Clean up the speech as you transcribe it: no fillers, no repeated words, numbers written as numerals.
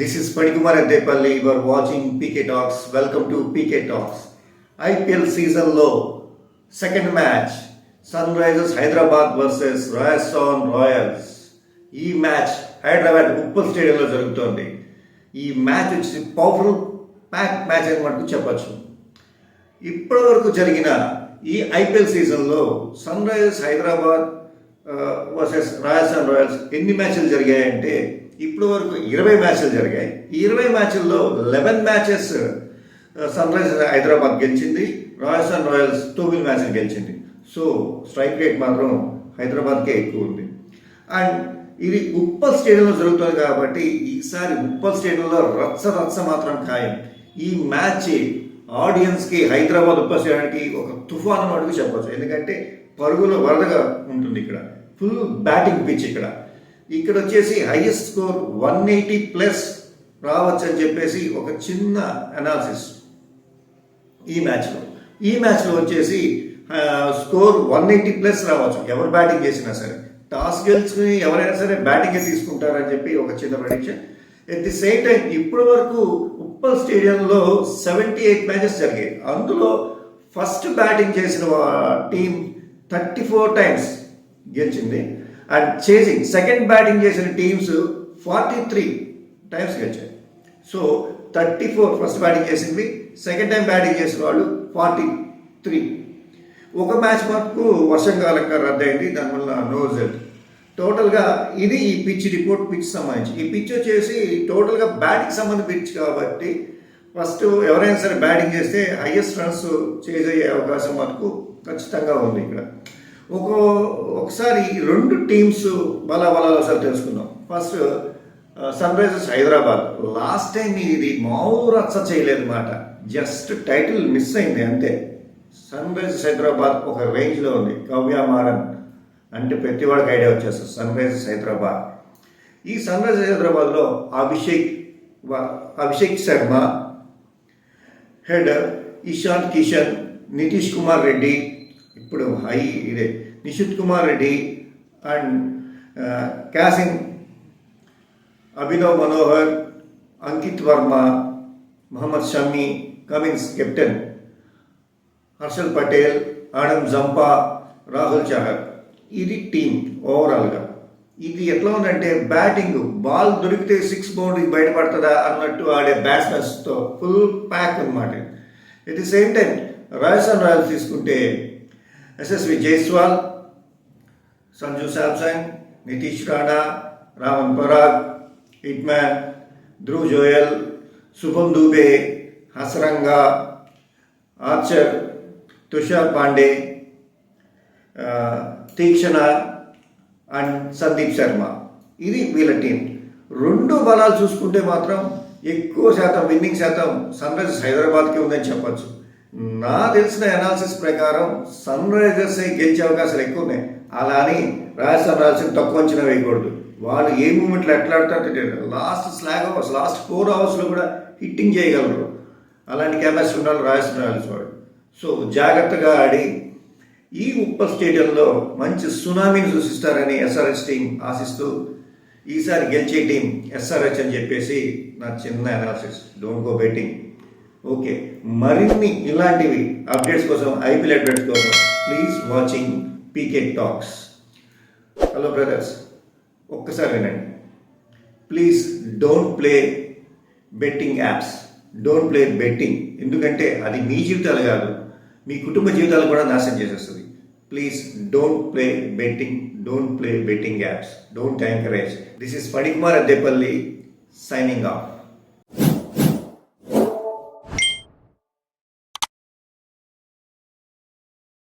This is Panikumar Addepalli. You are watching PK Talks. Welcome to PK Talks. IPL season low. Second match. Sunrisers Hyderabad versus Rajasthan Royals. ఈ match Hyderabad Uppal స్టేడియంలో జరుగుతోంది. ఈ match వచ్చి powerful pack match అని మనకు చెప్పచ్చు. ఇప్పటి వరకు జరిగిన ఈ ఐపీఎల్ సీజన్లో Sunrisers Hyderabad versus Rajasthan Royals ఎన్ని మ్యాచ్లు జరిగాయంటే ఇప్పటి వరకు 20 మ్యాచ్లు జరిగాయి. ఈ 20 మ్యాచ్ల్లో 11 మ్యాచెస్ సన్ రైజర్స్ హైదరాబాద్ గెలిచింది, రాజస్థాన్ రాయల్స్ 9 మ్యాచ్లు గెలిచింది. సో స్ట్రైక్ రేట్ మాత్రం హైదరాబాద్కే ఎక్కువ ఉంది. అండ్ ఇది ఉప్పల్ స్టేడియంలో జరుగుతుంది కాబట్టి ఈసారి ఉప్పల్ స్టేడియంలో రచ్చ మాత్రం ఖాయం. ఈ మ్యాచ్ ఆడియన్స్కి హైదరాబాద్ ఉప్పల్ స్టేడియానికి ఒక తుఫాను అడుగు చెప్పచ్చు. ఎందుకంటే పరుగుల వరదగా ఉంటుంది. ఇక్కడ ఫుల్ బ్యాటింగ్ పిచ్. ఇక్కడ వచ్చేసి హైయెస్ట్ స్కోర్ 180+ రావచ్చు అని చెప్పేసి ఒక చిన్న అనాలిసిస్. ఈ మ్యాచ్లో వచ్చేసి స్కోర్ 180+ రావచ్చు ఎవరు బ్యాటింగ్ చేసినా సరే. టాస్ గెలుచుకుని ఎవరైనా సరే బ్యాటింగే తీసుకుంటారని చెప్పి ఒక చిన్న prediction. At the same time ఇప్పటి వరకు ఉప్పల్ స్టేడియంలో 78 మ్యాచెస్ జరిగాయి. అందులో ఫస్ట్ బ్యాటింగ్ చేసిన టీం 34 టైమ్స్ గెలిచింది. అండ్ చేసింగ్ సెకండ్ బ్యాటింగ్ చేసిన టీమ్స్ 43 టైమ్స్ గెలిచాయి. సో 34 ఫస్ట్ బ్యాటింగ్ చేసింది, సెకండ్ టైం బ్యాటింగ్ చేసిన వాళ్ళు 43. ఒక మ్యాచ్ మటుకు వర్షం కాలంగా రద్దయింది, దానివల్ల నో రిజల్ట్. టోటల్గా ఇది ఈ పిచ్ రిపోర్ట్ పిచ్ సంబంధించి. ఈ పిచ్ వచ్చేసి టోటల్గా బ్యాటింగ్ సంబంధించి పిచ్ కాబట్టి ఫస్ట్ ఎవరైనా సరే బ్యాటింగ్ చేస్తే హైయెస్ట్ రన్స్ చేజ్ అయ్యే అవకాశం మటుకు ఖచ్చితంగా ఉంది. ఇక్కడ ఒకసారి రెండు టీమ్స్ బలాబలాలు ఒకసారి తెలుసుకుందాం. First Sunrisers Hyderabad last time ఇది మామూలు రచ్చ చేయలేదు మాట, జస్ట్ టైటిల్ మిస్ అయింది అంతే. సన్ రైజర్స్ హైదరాబాద్ ఒక రేంజ్లో ఉంది. కావ్య మారన్ అంటే ప్రతివాడికి ఐడియా వచ్చేస్తుంది సన్ రైజర్స్ హైదరాబాద్. ఈ సన్ రైజర్స్ హైదరాబాద్లో అభిషేక్ శర్మ హెడ్, ఇషాంత్ కిషన్, నితీష్ కుమార్ రెడ్డి, ఇప్పుడు నిషిత్ కుమార్ రెడ్డి అండ్ క్యాసింగ్, Abhinav Manohar, Ankit Verma, Mohammed Shami, Cummins captain, Harshal Patel, Adam Zampa, Rahul Chahar. ఇది టీం ఓవరాల్గా. ఇది ఎట్లా ఉందంటే బ్యాటింగ్ బాల్ దొరికితే 6 బౌండరీ బయటపడుతుందా అన్నట్టు ఆడే బ్యాట్స్మెన్స్తో ఫుల్ ప్యాక్ అనమాట. At the same time Rajasthan Royals తీసుకుంటే ఎస్ఎస్వి Jaiswal, Sanju Samson, Nitish Rana, Raman Parag, hitman, Dhruv Jurel, Shubham Dubey, Hasaranga, Archer, Tushar Pande, Theekshana and Sandeep Sharma. ఇది వీళ్ళ టీం. రెండు బలాలు చూసుకుంటే మాత్రం ఎక్కువ శాతం విన్నింగ్ శాతం సన్ రైజర్స్ హైదరాబాద్కి ఉందని చెప్పచ్చు. నా తెలిసిన అనాలిసిస్ ప్రకారం సన్ రైజర్స్ గెలిచే అవకాశాలు ఎక్కువ ఉన్నాయి. అలా అని రాజస్థాన్ రాయల్స్ని తక్కువ అంచనా వేయకూడదు. వాళ్ళు ఏ మూమెంట్లో ఎట్లా ఆడతారంటే లాస్ట్ 4 అవర్స్లో కూడా హిట్టింగ్ చేయగలరు. అలాంటి కెపాసిటీ ఉండాలి రాజస్థాన్ రాయల్స్ వాళ్ళు. సో జాగ్రత్తగా ఆడి ఈ ఉప్పల్ స్టేడియంలో మంచి సునామీని సృష్టిస్తారని ఎస్ఆర్హెచ్ టీం ఆశిస్తూ ఈసారి గెలిచే టీం ఎస్ఆర్హెచ్ అని చెప్పేసి నా చిన్న analysis. Don't go betting. Okay, మరిన్ని ఇలాంటివి అప్డేట్స్ కోసం, ఐపీఎల్ అప్డేట్స్ కోసం please watching PK talks. Hello brothers, ఒక్కసారి వినండి please. Don't play betting apps, don't play betting. ఎందుకంటే అది మీ జీవితాలు కాదు, మీ కుటుంబ జీవితాలు కూడా నాశనం చేసేస్తుంది. Please don't play betting, don't play betting apps, don't encourage. This is Panikumar Addepalli signing off.